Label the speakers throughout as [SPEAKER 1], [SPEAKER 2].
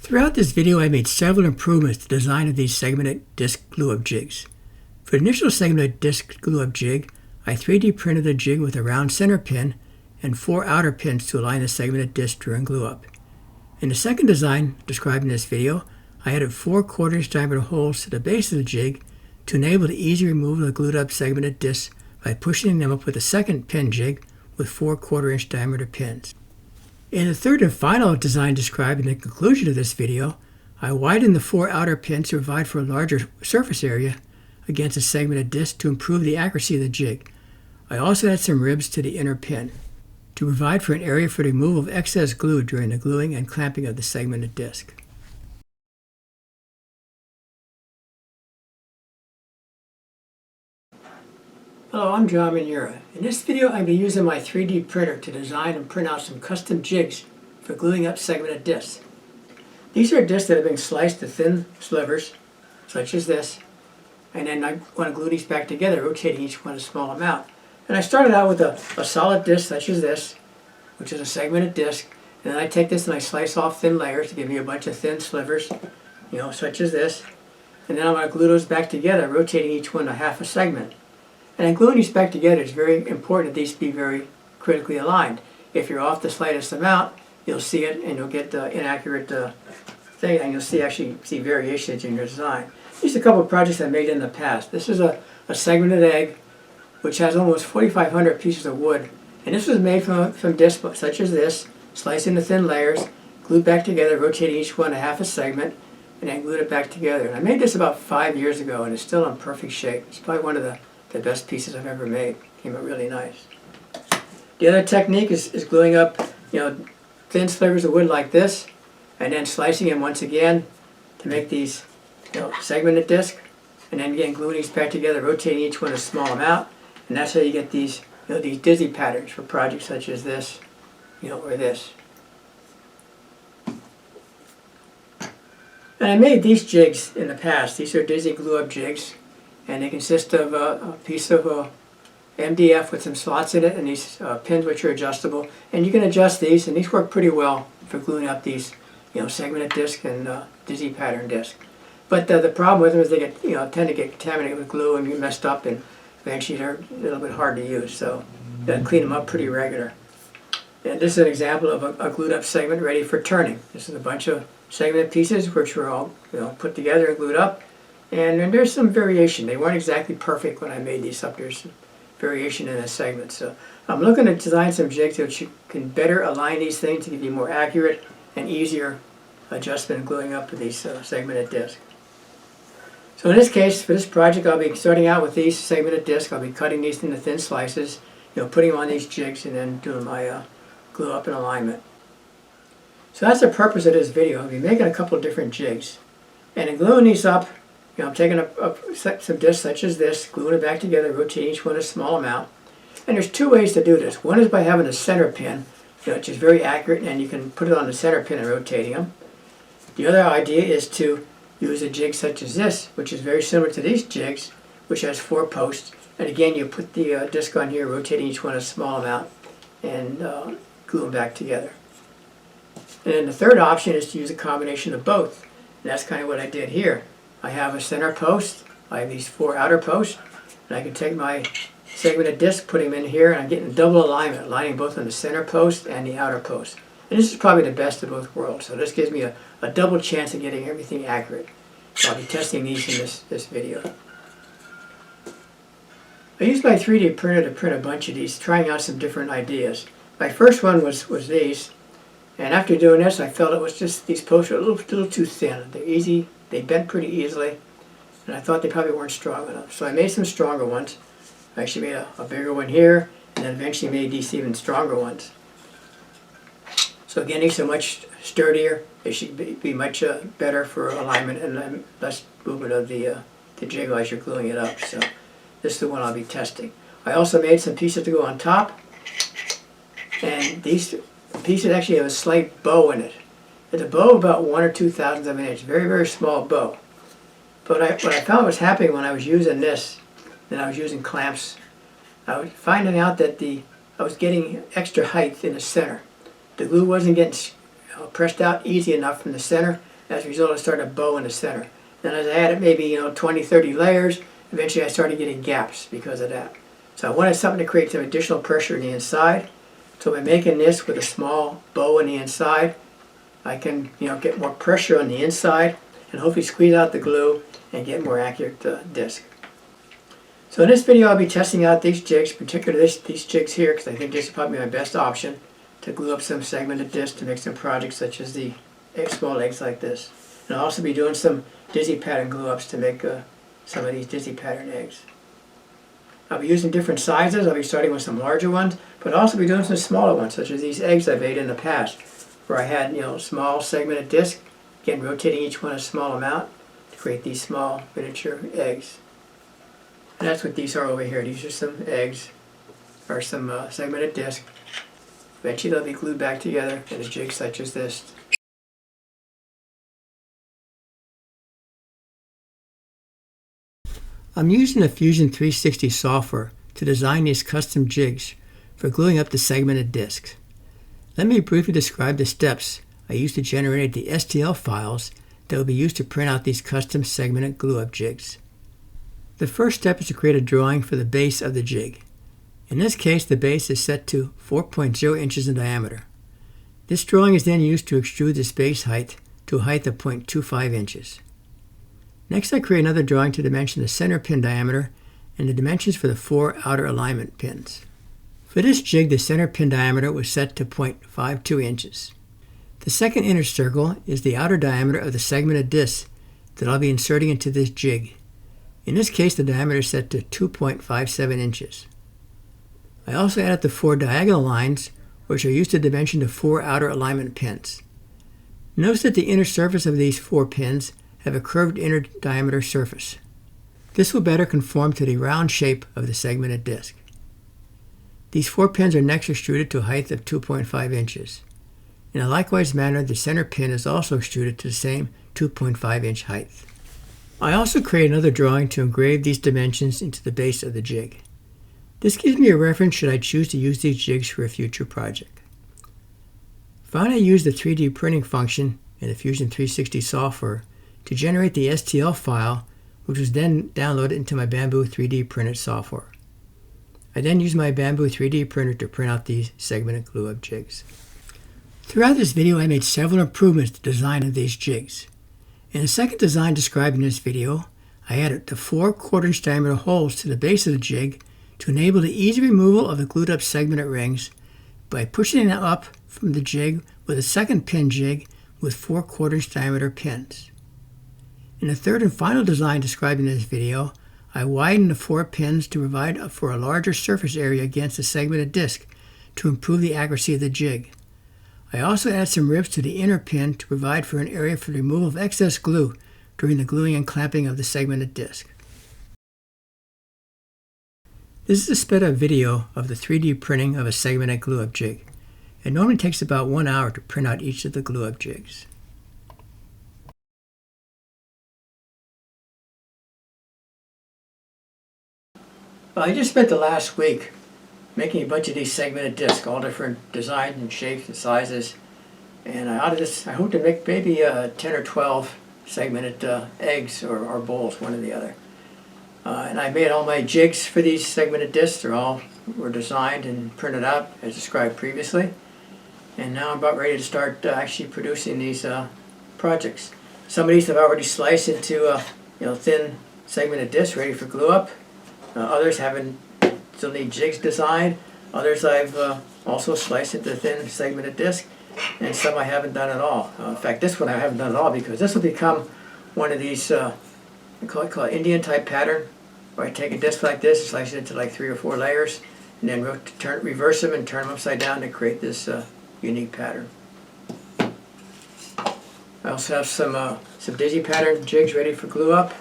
[SPEAKER 1] Throughout this video, I made several improvements to the design of these segmented disc glue-up jigs. For the initial segmented disc glue-up jig, I 3D printed the jig with a round center pin and 4 outer pins to align the segmented disc during glue-up. In the second design described in this video, I added 4 1/4-inch diameter holes to the base of the jig to enable the easy removal of the glued-up segmented discs by pushing them up with a second pin jig with 4 1/4-inch diameter pins. In the third and final design described in the conclusion of this video, I widened the 4 outer pins to provide for a larger surface area against the segmented disc to improve the accuracy of the jig. I also added some ribs to the inner pin to provide for an area for the removal of excess glue during the gluing and clamping of the segmented disc. Hello, I'm John Manura. In this video, I'll be using my 3D printer to design and print out some custom jigs for gluing up segmented discs. These are discs that have been sliced to thin slivers, such as this, and then I want to glue these back together, rotating each one a small amount. And I started out with a solid disc such as this, which is a segmented disc, and then I take this and I slice off thin layers to give me a bunch of thin slivers, such as this, and then I'm going to glue those back together, rotating each one a half a segment. And in gluing these back together, it's very important that these be very critically aligned. If you're off the slightest amount, you'll see it and you'll get the inaccurate thing, and you'll actually see variations in your design. These are a couple of projects I made in the past. This is a segmented egg, which has almost 4,500 pieces of wood. And this was made from discs such as this, sliced into thin layers, glued back together, rotating each one a half a segment, and then glued it back together. And I made this about 5 years ago, and it's still in perfect shape. It's probably one of the best pieces I've ever made. Came out really nice. The other technique is gluing up, thin slivers of wood like this, and then slicing them once again to make these, segmented disc, and then again gluing these back together, rotating each one a small amount, and that's how you get these, these dizzy patterns for projects such as this, or this. And I made these jigs in the past. These are dizzy glue-up jigs. And they consist of a piece of MDF with some slots in it and these pins which are adjustable. And you can adjust these, and these work pretty well for gluing up these segmented disc and dizzy pattern disc. But the problem with them is they get tend to get contaminated with glue and get messed up, and eventually they're a little bit hard to use. So you got to clean them up pretty regular. And this is an example of a glued up segment ready for turning. This is a bunch of segmented pieces which were all put together and glued up. And there's some variation. They weren't exactly perfect when I made these up. There's some variation in the segments. So I'm looking to design some jigs which you can better align these things to give you more accurate and easier adjustment and gluing up of these segmented discs. So in this case, for this project, I'll be starting out with these segmented discs. I'll be cutting these into thin slices, putting them on these jigs, and then doing my glue up and alignment. So that's the purpose of this video. I'll be making a couple of different jigs. And in gluing these up, I'm taking some discs such as this, gluing it back together, rotating each one a small amount. And there's 2 ways to do this. One is by having a center pin, which is very accurate, and you can put it on the center pin and rotating them. The other idea is to use a jig such as this, which is very similar to these jigs, which has 4 posts. And again, you put the disc on here, rotating each one a small amount, and glue them back together. And then the third option is to use a combination of both. And that's kind of what I did here. I have a center post, I have these 4 outer posts, and I can take my segmented disc, put them in here, and I'm getting double alignment, aligning both on the center post and the outer post. And this is probably the best of both worlds, so this gives me a double chance of getting everything accurate. So I'll be testing these in this video. I used my 3D printer to print a bunch of these, trying out some different ideas. My first one was these, and after doing this, I felt it was just, these posts were a little too thin. They're easy. They bent pretty easily, and I thought they probably weren't strong enough. So I made some stronger ones. I actually made a bigger one here, and then eventually made these even stronger ones. So again, these are much sturdier. They should be much better for alignment and less movement of the jig as you're gluing it up. So this is the one I'll be testing. I also made some pieces to go on top, and these pieces actually have a slight bow in it. It's a bow about 1 or 2 thousandths of an inch, very, very small bow. But what I found was happening when I was using this, and I was using clamps, I was finding out that I was getting extra height in the center. The glue wasn't getting pressed out easy enough from the center, As a result, it started to bow in the center. Then as I added maybe 20, 30 layers, eventually I started getting gaps because of that. So I wanted something to create some additional pressure in the inside. So by making this with a small bow on the inside, I can get more pressure on the inside and hopefully squeeze out the glue and get more accurate disc. So in this video I'll be testing out these jigs, particularly these jigs here, because I think this is probably my best option to glue up some segmented disc to make some projects such as the small eggs like this. And I'll also be doing some dizzy pattern glue ups to make some of these dizzy pattern eggs. I'll be using different sizes. I'll be starting with some larger ones, but I'll also be doing some smaller ones, such as these eggs I've made in the past, where I had small segmented disc, again rotating each one a small amount to create these small miniature eggs. And that's what these are over here. These are some eggs, or some segmented disc. Eventually they'll be glued back together in a jig such as this. I'm using the Fusion 360 software to design these custom jigs for gluing up the segmented discs. Let me briefly describe the steps I used to generate the STL files that will be used to print out these custom segmented glue-up jigs. The first step is to create a drawing for the base of the jig. In this case, the base is set to 4.0 inches in diameter. This drawing is then used to extrude this base height to a height of 0.25 inches. Next, I create another drawing to dimension the center pin diameter and the dimensions for the 4 outer alignment pins. For this jig, the center pin diameter was set to 0.52 inches. The second inner circle is the outer diameter of the segmented disc that I'll be inserting into this jig. In this case, the diameter is set to 2.57 inches. I also added the 4 diagonal lines, which are used to dimension the 4 outer alignment pins. Notice that the inner surface of these 4 pins have a curved inner diameter surface. This will better conform to the round shape of the segmented disc. These 4 pins are next extruded to a height of 2.5 inches. In a likewise manner, the center pin is also extruded to the same 2.5 inch height. I also create another drawing to engrave these dimensions into the base of the jig. This gives me a reference should I choose to use these jigs for a future project. Finally, I use the 3D printing function in the Fusion 360 software to generate the STL file, which was then downloaded into my Bamboo 3D printed software. I then use my Bamboo 3D printer to print out these segmented glue-up jigs. Throughout this video, I made several improvements to the design of these jigs. In the second design described in this video, I added the 4 1/4-inch diameter holes to the base of the jig to enable the easy removal of the glued-up segmented rings by pushing them up from the jig with a second pin jig with 4 1/4-inch diameter pins. In the third and final design described in this video, I widened the 4 pins to provide for a larger surface area against the segmented disc to improve the accuracy of the jig. I also added some ribs to the inner pin to provide for an area for the removal of excess glue during the gluing and clamping of the segmented disc. This is a sped up video of the 3D printing of a segmented glue-up jig. It normally takes about 1 hour to print out each of the glue-up jigs. Well, I just spent the last week making a bunch of these segmented discs, all different designs and shapes and sizes. And out of this, I hope to make maybe 10 or 12 segmented eggs or bowls, one or the other. And I made all my jigs for these segmented discs. Were designed and printed out as described previously. And now I'm about ready to start actually producing these projects. Some of these I've already sliced into thin segmented discs ready for glue up. Others still need jigs designed. Others I've also sliced into thin segmented disc, and some I haven't done at all. In fact, this one I haven't done at all because this will become one of these, we call it Indian type pattern, where I take a disc like this, slice it into like 3 or 4 layers, and then reverse them and turn them upside down to create this unique pattern. I also have some dizzy pattern jigs ready for glue up,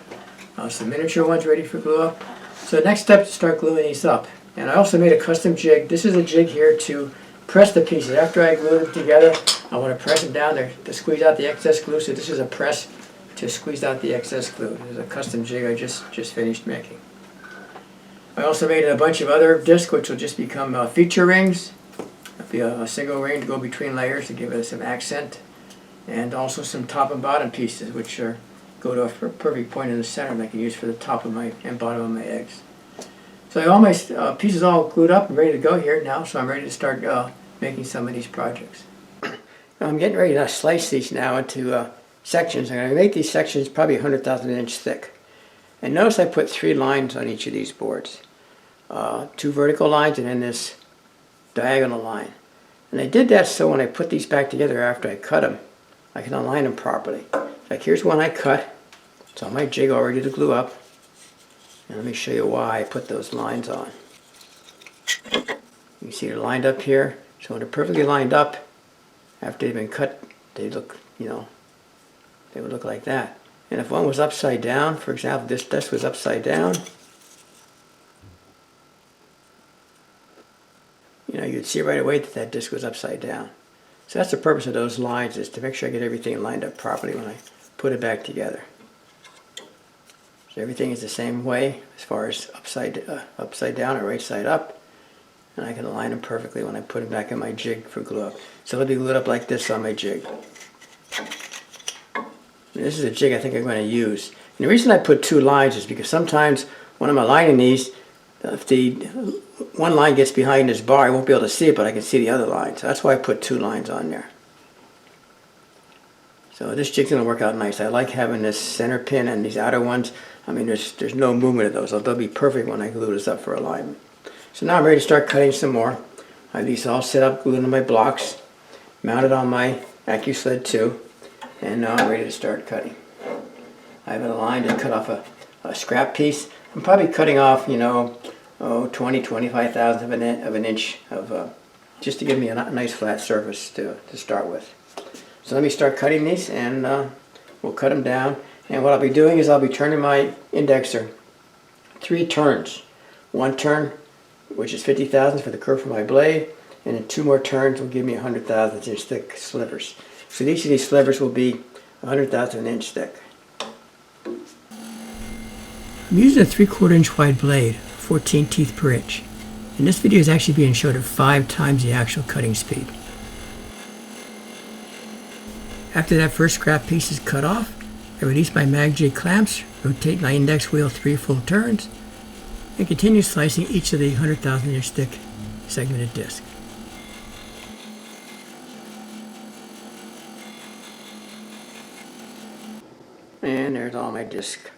[SPEAKER 1] some miniature ones ready for glue up. So the next step is to start gluing these up. And I also made a custom jig. This is a jig here to press the pieces. After I glue them together, I want to press them down there to squeeze out the excess glue. So this is a press to squeeze out the excess glue. This is a custom jig I just finished making. I also made a bunch of other discs which will just become feature rings. It'll be a single ring to go between layers to give it some accent. and also some top and bottom pieces, which go to a perfect point in the center, and I can use for the top of my and bottom of my eggs. So I all my pieces all glued up and ready to go here now, so I'm ready to start making some of these projects. I'm getting ready to slice these now into sections. I'm going to make these sections probably 100,000 inch thick. And notice I put 3 lines on each of these boards. 2 vertical lines and then this diagonal line. And I did that so when I put these back together after I cut them, I can align them properly. Like here's one I cut. It's on my jig all ready to glue up. And let me show you why I put those lines on. You can see they're lined up here. So when they're perfectly lined up, after they've been cut, they look, they would look like that. And if one was upside down, for example, this disc was upside down, you'd see right away that that disc was upside down. So that's the purpose of those lines, is to make sure I get everything lined up properly when I put it back together. So everything is the same way as far as upside down or right side up. And I can align them perfectly when I put them back in my jig for glue up. So they'll be glued up like this on my jig. And this is a jig I think I'm going to use. And the reason I put 2 lines is because sometimes when I'm aligning these, if the one line gets behind this bar, I won't be able to see it, but I can see the other line. So that's why I put 2 lines on there. So this jig's going to work out nice. I like having this center pin and these outer ones. I mean, there's no movement of those. So they'll be perfect when I glue this up for alignment. So now I'm ready to start cutting some more. I have these all set up, glued into my blocks, mounted on my Accu-Sled 2, and now I'm ready to start cutting. I have it aligned to cut off a scrap piece. I'm probably cutting off, 20-25 thousandths of an inch of just to give me a nice flat surface to start with. So let me start cutting these, and we'll cut them down. And what I'll be doing is I'll be turning my indexer 3 turns. 1 turn, which is 50 thousandths for the curve for my blade, and then 2 more turns will give me 100 thousandths inch thick slivers. So each of these slivers will be 100 thousandths of an inch thick. I'm using a 3/4 inch wide blade, 14 teeth per inch. And this video is actually being showed at 5 times the actual cutting speed. After that first scrap piece is cut off, I release my mag jig clamps, rotate my index wheel 3 full turns, and continue slicing each of the 100,000 inch thick segmented disc. And there's all my discs,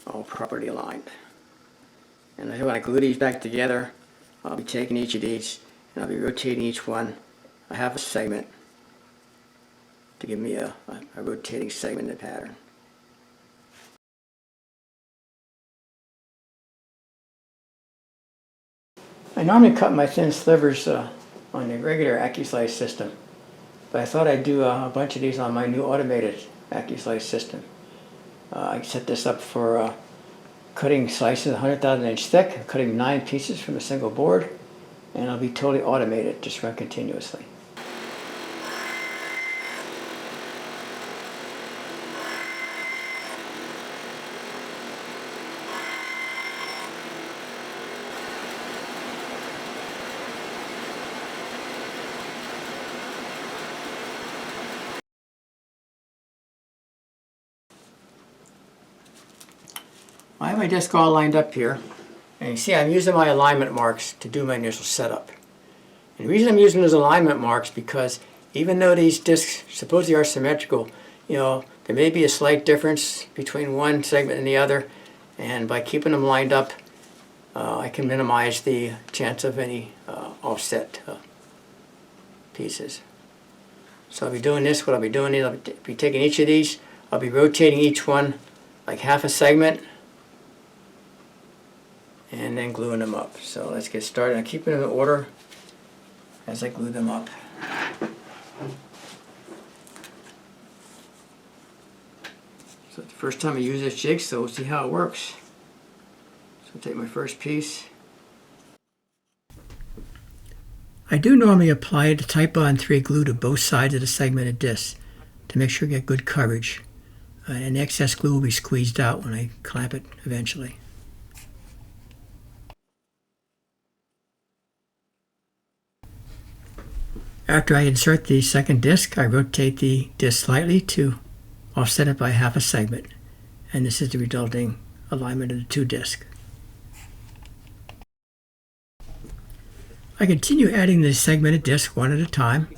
[SPEAKER 1] all properly aligned. And when I glue these back together, I'll be taking each of these and I'll be rotating each one a half a segment to give me a rotating segmented pattern. I normally cut my thin slivers on the regular Accu-Slice system, but I thought I'd do a bunch of these on my new automated Accu-Slice system. I set this up for cutting slices 100,000 inch thick, cutting 9 pieces from a single board, and it'll be totally automated, just run continuously. I have my disc all lined up here, and you see I'm using my alignment marks to do my initial setup. And the reason I'm using those alignment marks because even though these discs supposedly are symmetrical, there may be a slight difference between one segment and the other, and by keeping them lined up, I can minimize the chance of any offset pieces. So I'll be doing this. What I'll be doing is I'll be taking each of these, I'll be rotating each one like half a segment, and then gluing them up. So let's get started. I'm keeping them in order as I glue them up. So it's the first time I use this jig, so we'll see how it works. So I'll take my first piece. I do normally apply the Type Bond 3 glue to both sides of the segmented disc to make sure I get good coverage. And excess glue will be squeezed out when I clamp it eventually. After I insert the second disc, I rotate the disc slightly to offset it by half a segment. And this is the resulting alignment of the two discs. I continue adding the segmented disc one at a time.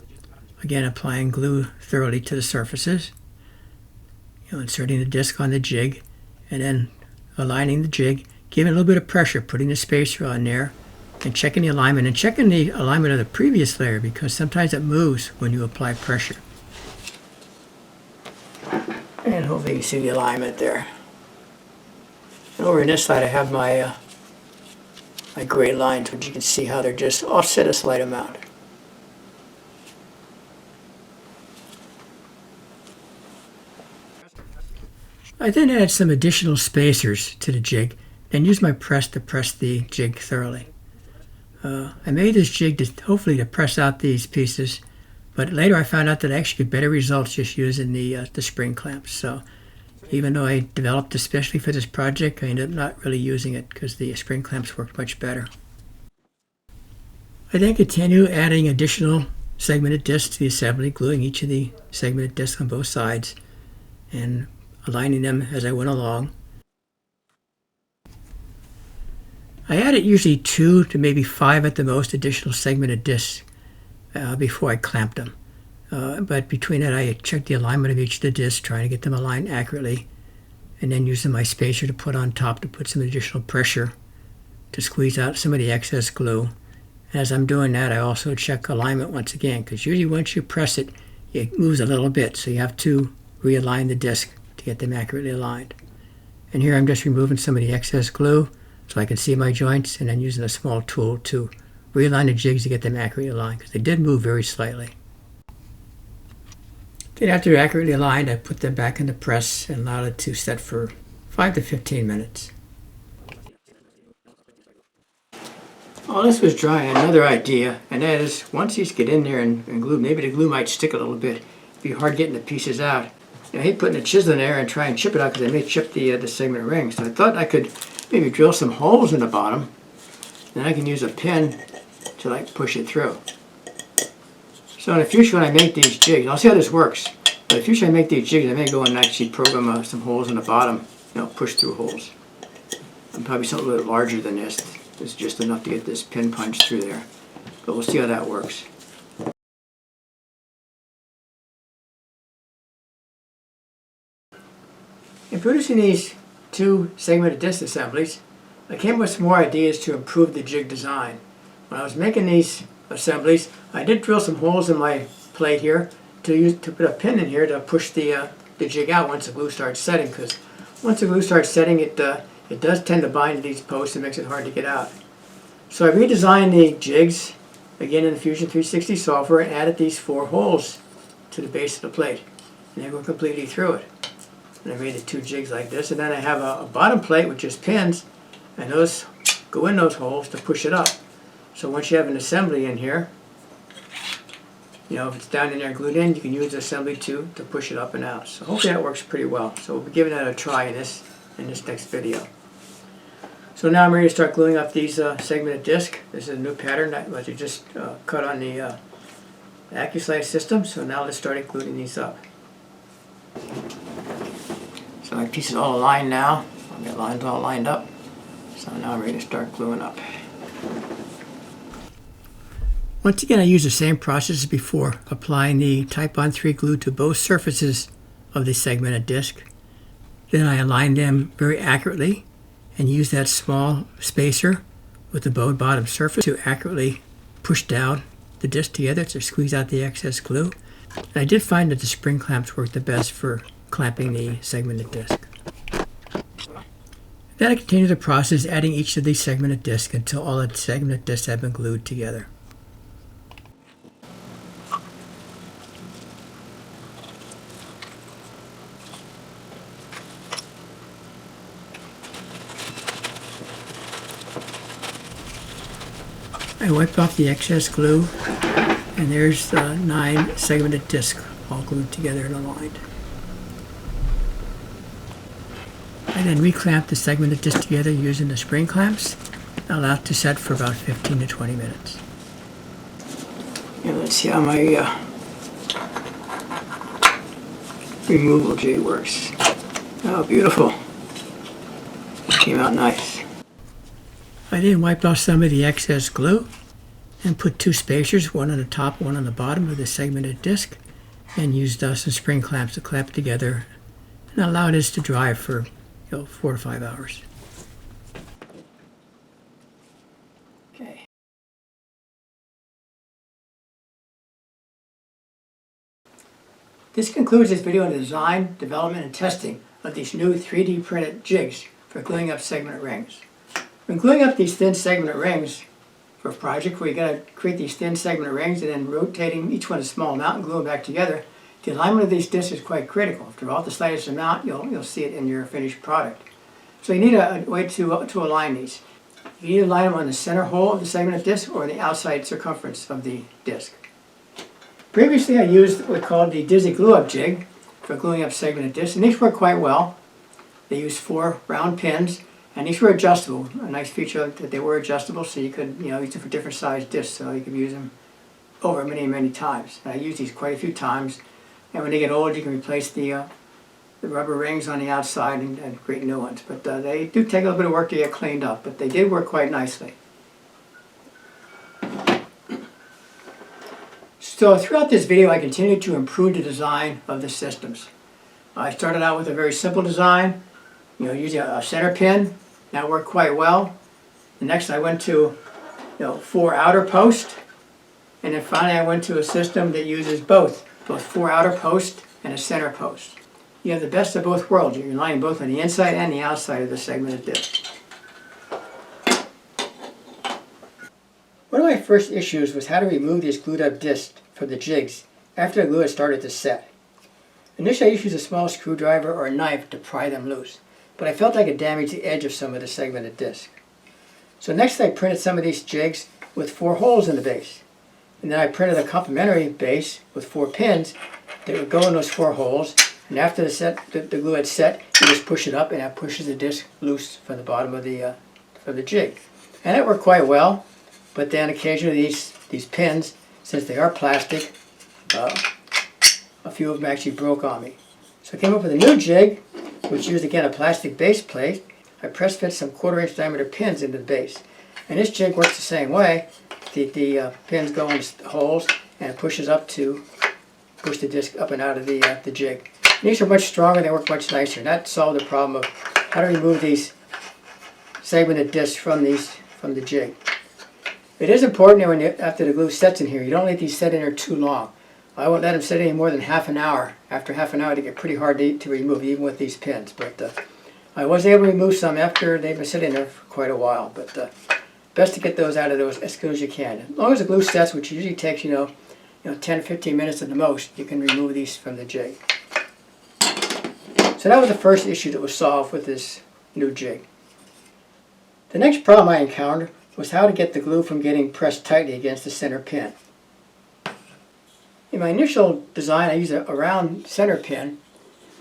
[SPEAKER 1] Again, applying glue thoroughly to the surfaces. Inserting the disc on the jig and then aligning the jig, giving a little bit of pressure, putting the spacer on there, and checking the alignment, and checking the alignment of the previous layer because sometimes it moves when you apply pressure. And hopefully you can see the alignment there. And over on this side I have my my gray lines, which you can see how they're just offset a slight amount. I then add some additional spacers to the jig and use my press to press the jig thoroughly. I made this jig hopefully to press out these pieces, but later I found out that I actually get better results just using the spring clamps. So even though I developed especially for this project, I ended up not really using it because the spring clamps worked much better. I then continue adding additional segmented discs to the assembly, gluing each of the segmented discs on both sides and aligning them as I went along. I added usually 2 to maybe 5 at the most additional segmented discs before I clamped them. But between that, I checked the alignment of each of the discs, trying to get them aligned accurately, and then using my spacer to put on top to put some additional pressure to squeeze out some of the excess glue. And as I'm doing that, I also check alignment once again, because usually once you press it, it moves a little bit, so you have to realign the disc to get them accurately aligned. And here I'm just removing some of the excess glue so I can see my joints, and then using a small tool to realign the jigs to get them accurately aligned, because they did move very slightly. Then after they're accurately aligned, I put them back in the press and allowed it to set for 5 to 15 minutes. While this was drying, another idea, and that is once these get in there and glued, maybe the glue might stick a little bit. It'd be hard getting the pieces out. I hate putting a chisel in there and try and chip it out because I may chip the segment ring. So I thought I could maybe drill some holes in the bottom, then I can use a pin to like push it through. So in the future when I make these jigs, I'll see how this works. But in the future I make these jigs, I may go and actually program some holes in the bottom, push through holes. And probably something a little larger than this. This is just enough to get this pin punched through there. But we'll see how that works. In producing these 2 segmented disc assemblies, I came up with some more ideas to improve the jig design. When I was making these assemblies, I did drill some holes in my plate here to put a pin in here to push the jig out once the glue starts setting, because once the glue starts setting, it does tend to bind to these posts and makes it hard to get out. So I redesigned the jigs, again in the Fusion 360 software, and added these 4 holes to the base of the plate. And they go completely through it. And I made the 2 jigs like this, and then I have a bottom plate with just pins, and those go in those holes to push it up. So once you have an assembly in here, if it's down in there glued in, you can use the assembly to push it up and out. So hopefully that works pretty well. So we'll be giving that a try in this next video. So now I'm ready to start gluing up these segmented discs. This is a new pattern that I just cut on the Accu-Slice system. So now let's start gluing these up. So my piece is all aligned now. I've got lines all lined up. So now I'm ready to start gluing up. Once again, I use the same process as before, applying the Type-On 3 glue to both surfaces of the segmented disc. Then I align them very accurately and use that small spacer with the bowed bottom surface to accurately push down the disc together to squeeze out the excess glue. And I did find that the spring clamps work the best for clamping the segmented disc. Then I continue the process, adding each of these segmented discs until all the segmented discs have been glued together. I wiped off the excess glue, and there's the 9 segmented discs all glued together and aligned. I then reclamp the segmented disc together using the spring clamps and allow it to set for about 15 to 20 minutes. And let's see how my removal jig works. Oh, beautiful. Came out nice. I then wiped off some of the excess glue and put two spacers, one on the top, one on the bottom of the segmented disc, and used some spring clamps to clamp it together and allow this to dry for 4 to 5 hours. Okay. This concludes this video on the design, development, and testing of these new 3D printed jigs for gluing up segment rings. When gluing up these thin segment rings for a project where you got to create these thin segment rings and then rotating each one a small amount and glue them back together, the alignment of these discs is quite critical. If they're off the slightest amount, you'll see it in your finished product. So you need a way to align these. You need to align them on the center hole of the segmented disc or the outside circumference of the disc. Previously I used what we called the Dizzy glue-up jig for gluing up segmented discs, and these work quite well. They used 4 round pins, and these were adjustable. A nice feature that they were adjustable, so you could use them for different sized discs, so you could use them over many times. And I used these quite a few times, and when they get old, you can replace the rubber rings on the outside and create new ones. But they do take a little bit of work to get cleaned up, but they did work quite nicely. So throughout this video, I continued to improve the design of the systems. I started out with a very simple design, using a center pin. That worked quite well. The next I went to 4 outer posts, and then finally I went to a system that uses both 4 outer posts and a center post. You have the best of both worlds. You're aligning both on the inside and the outside of the segmented disc. One of my first issues was how to remove these glued up discs from the jigs after the glue had started to set. Initially I used a small screwdriver or a knife to pry them loose, but I felt I could damage the edge of some of the segmented disc. So next I printed some of these jigs with 4 holes in the base. And then I printed a complementary base with 4 pins that would go in those 4 holes, and after the glue had set, you just push it up and that pushes the disc loose from the bottom of the jig. And that worked quite well, but then occasionally these pins, since they are plastic, a few of them actually broke on me. So I came up with a new jig, which used again a plastic base plate. I press fit some 1/4 inch diameter pins into the base. And this jig works the same way. The pins go in the holes and it pushes up to push the disc up and out of the jig. And these are much stronger, they work much nicer. And that solved the problem of how to remove these segmented discs from the jig. It is important that after the glue sets in here, you don't let these set in there too long. I won't let them sit any more than half an hour. After half an hour, they get pretty hard to remove, even with these pins. But I was able to remove some after they've been sitting there for quite a while. But best to get those out of those as soon as you can. As long as the glue sets, which usually takes 10 to 15 minutes at the most, you can remove these from the jig. So that was the first issue that was solved with this new jig. The next problem I encountered was how to get the glue from getting pressed tightly against the center pin. In my initial design, I used a round center pin,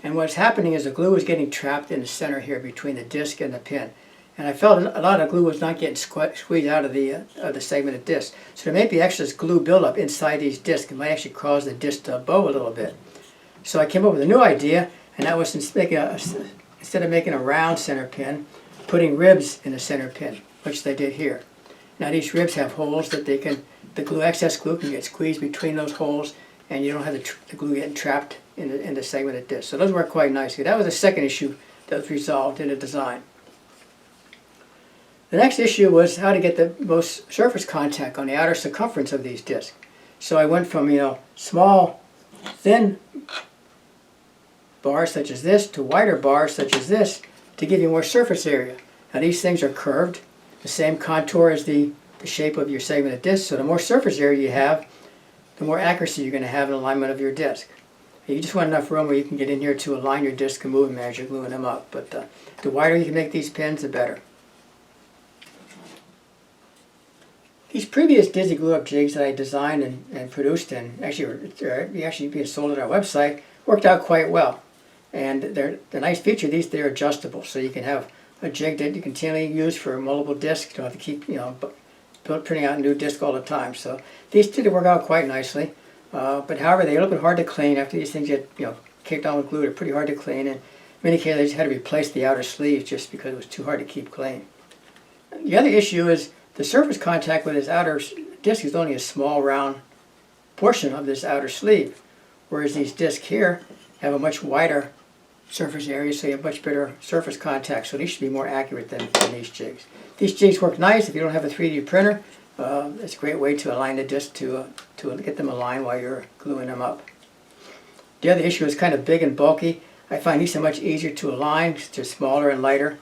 [SPEAKER 1] and what's happening is the glue was getting trapped in the center here between the disc and the pin. And I felt a lot of glue was not getting squeezed out of the segmented disc. So there may be excess glue buildup inside these discs. It might actually cause the disc to bow a little bit. So I came up with a new idea, and that was instead of making a round center pin, putting ribs in the center pin, which they did here. Now these ribs have holes that excess glue can get squeezed between those holes, and you don't have the glue getting trapped in the segmented disc. So those work quite nicely. That was the second issue that was resolved in the design. The next issue was how to get the most surface contact on the outer circumference of these discs. So I went from small, thin bars such as this to wider bars such as this to give you more surface area. Now these things are curved, the same contour as the shape of your segmented disc, so the more surface area you have, the more accuracy you're going to have in alignment of your disc. You just want enough room where you can get in here to align your disc and move them as you're gluing them up. But the wider you can make these pins, the better. These previous Dizzy glue-up jigs that I designed and produced and actually being sold at our website worked out quite well. And the nice feature, they're adjustable, so you can have a jig that you continually use for multiple discs. You don't have to keep printing out new discs all the time. So these did work out quite nicely. But however, they're a little bit hard to clean after these things get caked on with glue. They're pretty hard to clean, and in many cases I just had to replace the outer sleeve just because it was too hard to keep clean. The other issue is the surface contact with this outer disc is only a small round portion of this outer sleeve, whereas these discs here have a much wider surface area, so you have much better surface contact. So these should be more accurate than these jigs. These jigs work nice if you don't have a 3D printer. It's a great way to align the disc to get them aligned while you're gluing them up. The other issue is kind of big and bulky. I find these are much easier to align, just smaller and lighter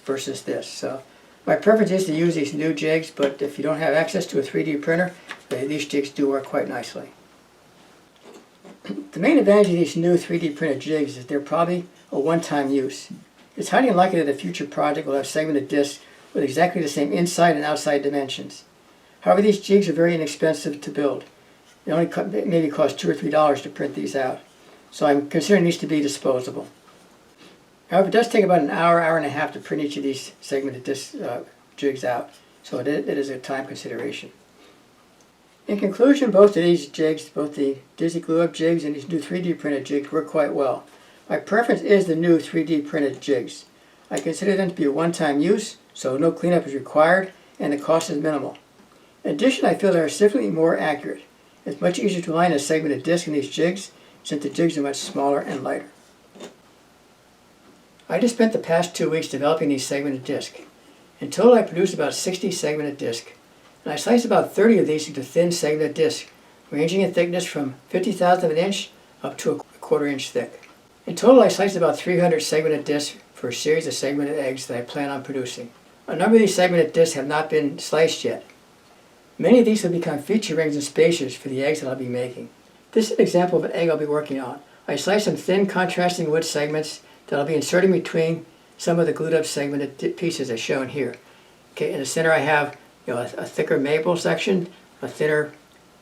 [SPEAKER 1] versus this. So my preference is to use these new jigs, but if you don't have access to a 3D printer, these jigs do work quite nicely. The main advantage of these new 3D printed jigs is they're probably a one-time use. It's highly unlikely that a future project will have segmented discs with exactly the same inside and outside dimensions. However, these jigs are very inexpensive to build. They only maybe cost $2 or $3 to print these out. So I'm considering these to be disposable. However, it does take about an hour, hour and a half to print each of these segmented disc jigs out. So it is a time consideration. In conclusion, both of these jigs, both the Dizzy Glue Up jigs and these new 3D printed jigs, work quite well. My preference is the new 3D printed jigs. I consider them to be a one-time use, so no cleanup is required, and the cost is minimal. In addition, I feel they are significantly more accurate. It's much easier to align a segmented disc in these jigs, since the jigs are much smaller and lighter. I just spent the past 2 weeks developing these segmented discs. In total, I produced about 60 segmented discs, and I sliced about 30 of these into thin segmented discs, ranging in thickness from 0.50 of an inch up to a 1/4 inch thick. In total, I sliced about 300 segmented discs for a series of segmented eggs that I plan on producing. A number of these segmented discs have not been sliced yet. Many of these will become feature rings and spacers for the eggs that I'll be making. This is an example of an egg I'll be working on. I sliced some thin contrasting wood segments that I'll be inserting between some of the glued up segmented pieces as shown here. Okay, in the center I have a thicker maple section, a thinner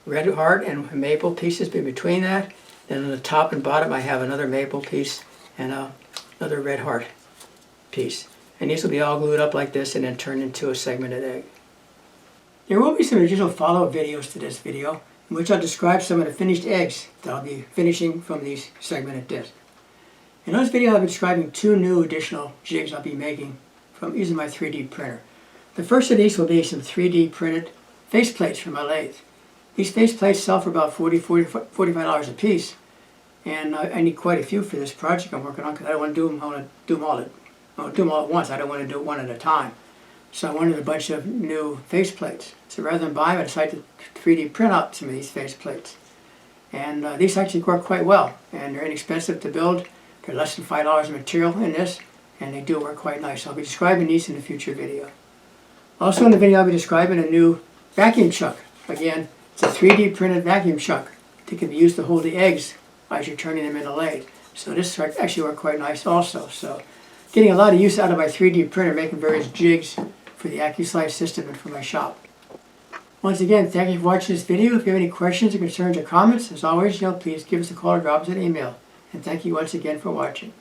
[SPEAKER 1] red heart and maple pieces between that. Then on the top and bottom I have another maple piece and another red heart piece. And these will be all glued up like this and then turned into a segmented egg. There will be some additional follow-up videos to this video in which I'll describe some of the finished eggs that I'll be finishing from these segmented discs. In those videos I'll be describing 2 new additional jigs I'll be making from using my 3D printer. The first of these will be some 3D printed faceplates from my lathe. These faceplates sell for about $45 a piece, and I need quite a few for this project I'm working on because I don't want to do them. I want to do them all at once. I don't want to do it one at a time. So I wanted a bunch of new faceplates. So rather than buy them, I decided to 3D print out some of these faceplates. And these actually work quite well, and they're inexpensive to build. They're less than $5 of material in this, and they do work quite nice. I'll be describing these in a future video. Also in the video I'll be describing a new vacuum chuck. Again, it's a 3D printed vacuum chuck that can be used to hold the eggs as you're turning them in a lathe. So this actually worked quite nice also. So getting a lot of use out of my 3D printer, making various jigs for the Accu-Slice system and for my shop. Once again, thank you for watching this video. If you have any questions or concerns or comments, as always, please give us a call or drop us an email. And thank you once again for watching.